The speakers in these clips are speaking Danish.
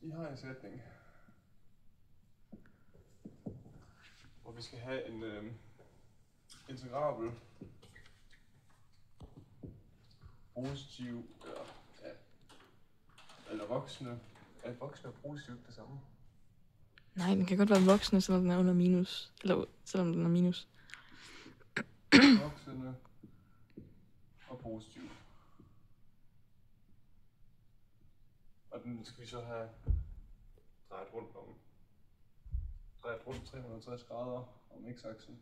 I har en sætning, hvor vi skal have en integrabel positiv eller voksne. Er voksne og positiv det samme? Nej, den kan godt være voksne, selvom den er under minus. Eller selvom den er minus. Voksne og positiv. Og den skal vi så have drejet rundt 360 grader om x-aksen.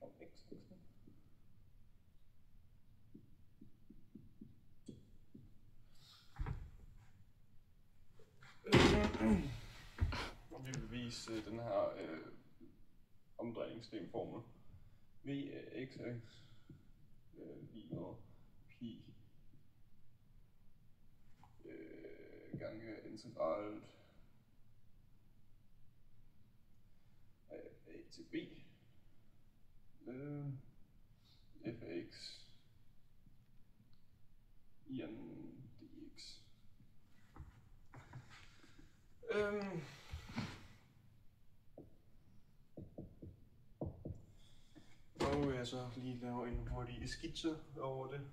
Om x-aksen. Og vi vil vise den her omdrejningslemformel. V af x lige med pi gange integralt af a til b f af x i en dx. Og jeg så lige laver en hurtig skitse over det.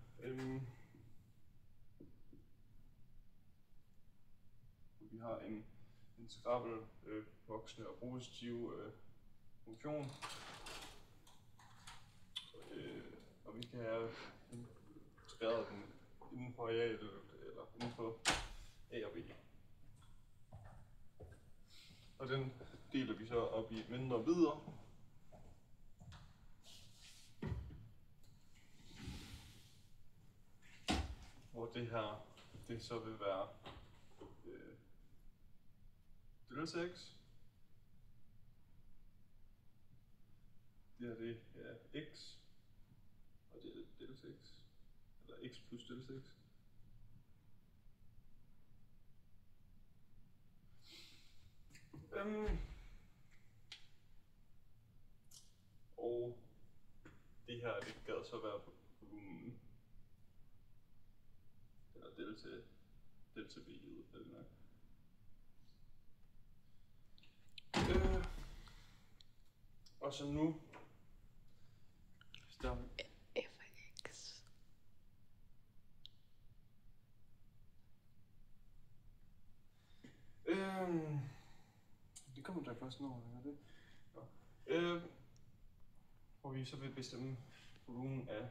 Vi har en integrabel voksne og positiv funktion. Og vi kan have integreret den inden for arealet eller inden for a og b. Og den deler vi så op i mindre bidder. Hvor det her, det så vil være delta x. Det her det er x, og det er delta x, eller x plus delta x. Og det her, det gad så være volumen. Eller delta b ud, eller nok. Og så nu f af x. Det kommer der først når det. Hvor vi så vil bestemme volumen af,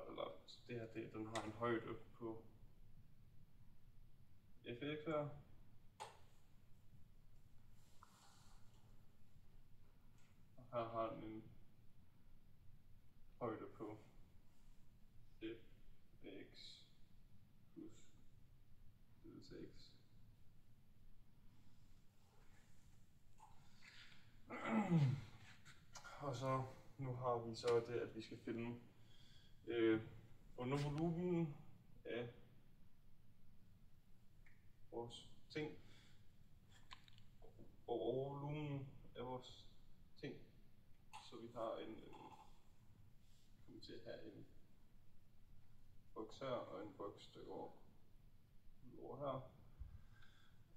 eller det her, den har en højde på f af x her. Og her har den en højde på f af x plus delta x. Og så nu har vi så det, at vi skal finde undervolumen af vores ting og overvolumen af vores ting. Så vi har kommer til at have en boks her og en boks der går over her.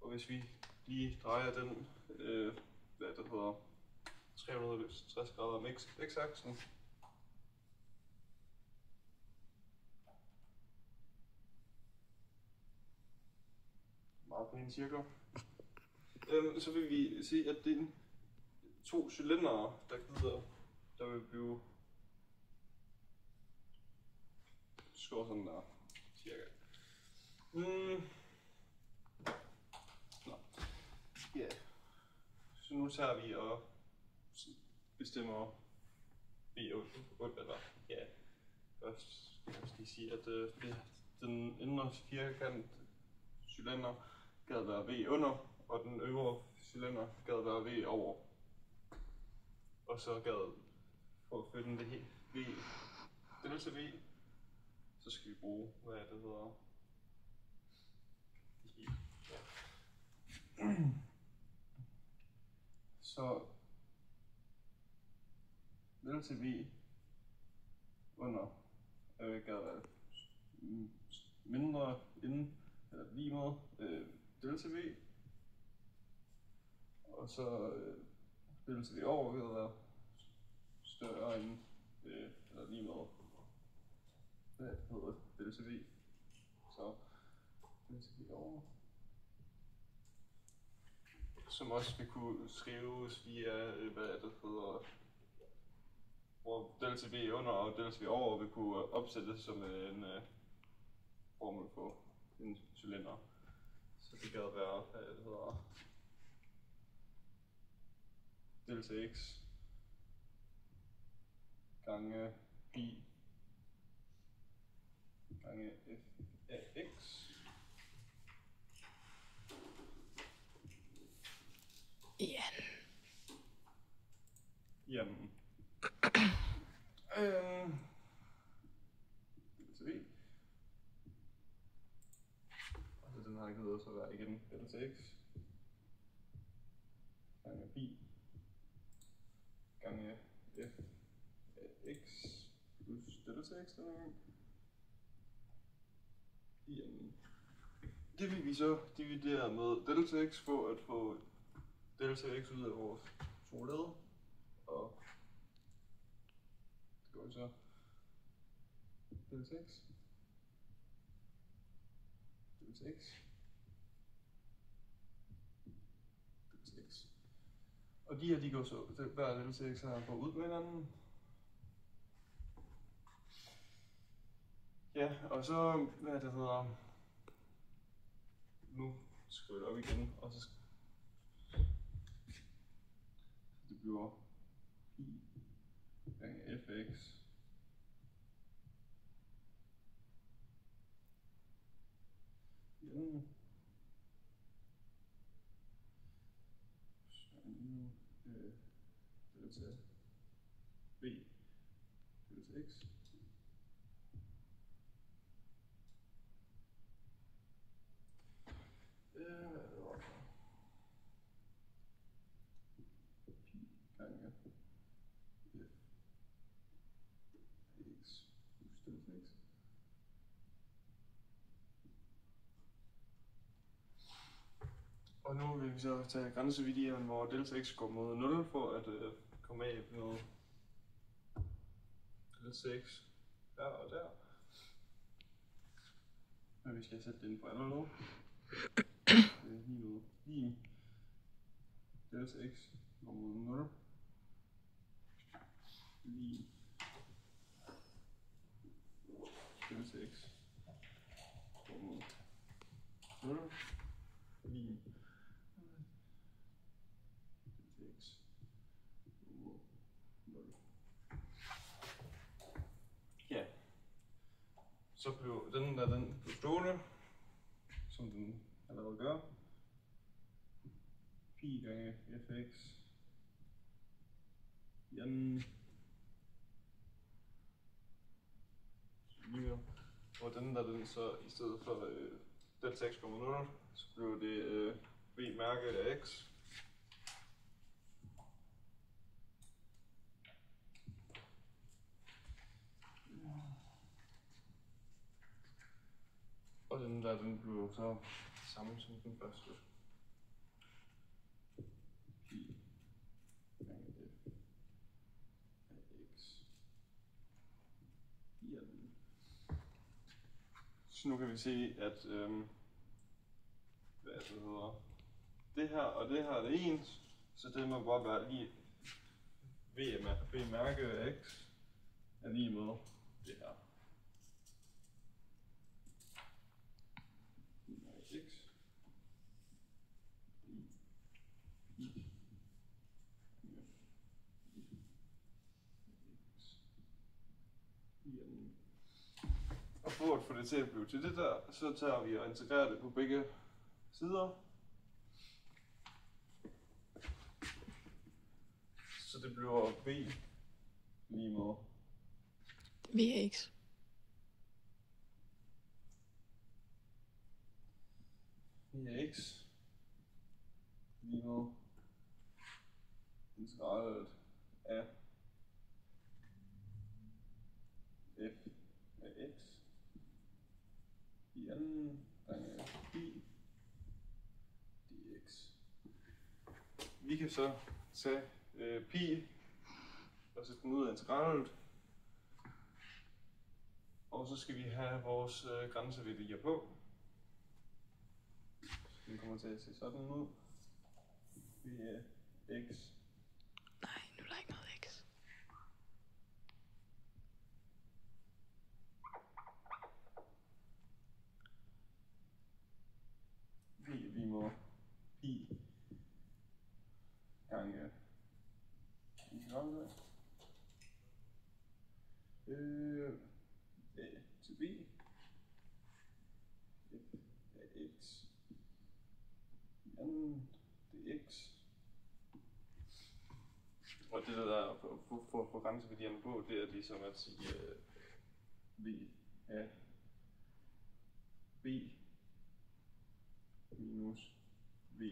Og hvis vi lige drejer den, hvad der hedder 360 grader om x-aksen, meget på en cirkel, så vil vi se, at det er to cylindere, der vil blive skåret sådan der, cirka. Nå. Ja. Så nu tager vi og bestemmer b og eller ja. Først skal jeg lige sige, at den indre firkant cylinder gad være v under, og den øvre cylinder gad være v over. Og så gad for at finde det helt v delta v, så skal vi bruge, hvad det hedder, så delta v under gad være mindre end, eller lige med delta V, og så delta V over ved at være større end, eller lige med, hvad hedder delta V, så delta V over, som også vil kunne skrives via, hvad det hedder, hvor delta V under og delta V over vil kunne opsættes som en formel på en cylinder. Så det kan være, hvad det hedder, delta x gange pi gange f af x. Ja. Jamen. Delta v. Og så den her kan så være igen delta x gange pi gange f af x plus delta x denne gang. Jamen. Det vil vi så dividere med delta x for at få delta x ud af vores to led. Og det går så delta x, delta x, delta x. Og de her, de går så, hver delta x her går ud med hinanden. Ja, og så, hvad det hedder, nu skriver jeg det op igen, og så det bliver pi gange fx igen. Så nu delta v delta x. Pi gange f x plus delta x. Og nu vil vi så tage grænsevidieren, hvor delta x går mod 0 for at komme af med delta x der og der. Men vi skal sætte det ind på andet led. Lige delta x går mod 0. Lige delta x går mod 0. Lige delta x går mod 0. Ja. Så blev den blev stående, som den allerede gør. Pi gange fx igen. Og den så i stedet for delta x kommer 0, så bliver det v mærke af x. Og den bliver så samme som den første. Pi gange f af x. Så nu kan vi se, at hvad det hedder, det her og det her er det ens, så det må bare være lige v mærke af x er lige med det her. X. Og for at få det til at blive til det der, så tager vi og integrerer det på begge sider. Så det bliver v lige med V af x. v af x lige med integralet af f af x kan så tage pi og sætte den ud af integrallet. Og så skal vi have vores grænseværdier på. Den kommer til at se sådan ud. Vi er x. Nej, nu er der ikke noget x. Vi må pi gange integrallet. A til b. F af x. Anden, det er x. Og det der for grænseværdierne på, det er ligesom at sige v af b minus v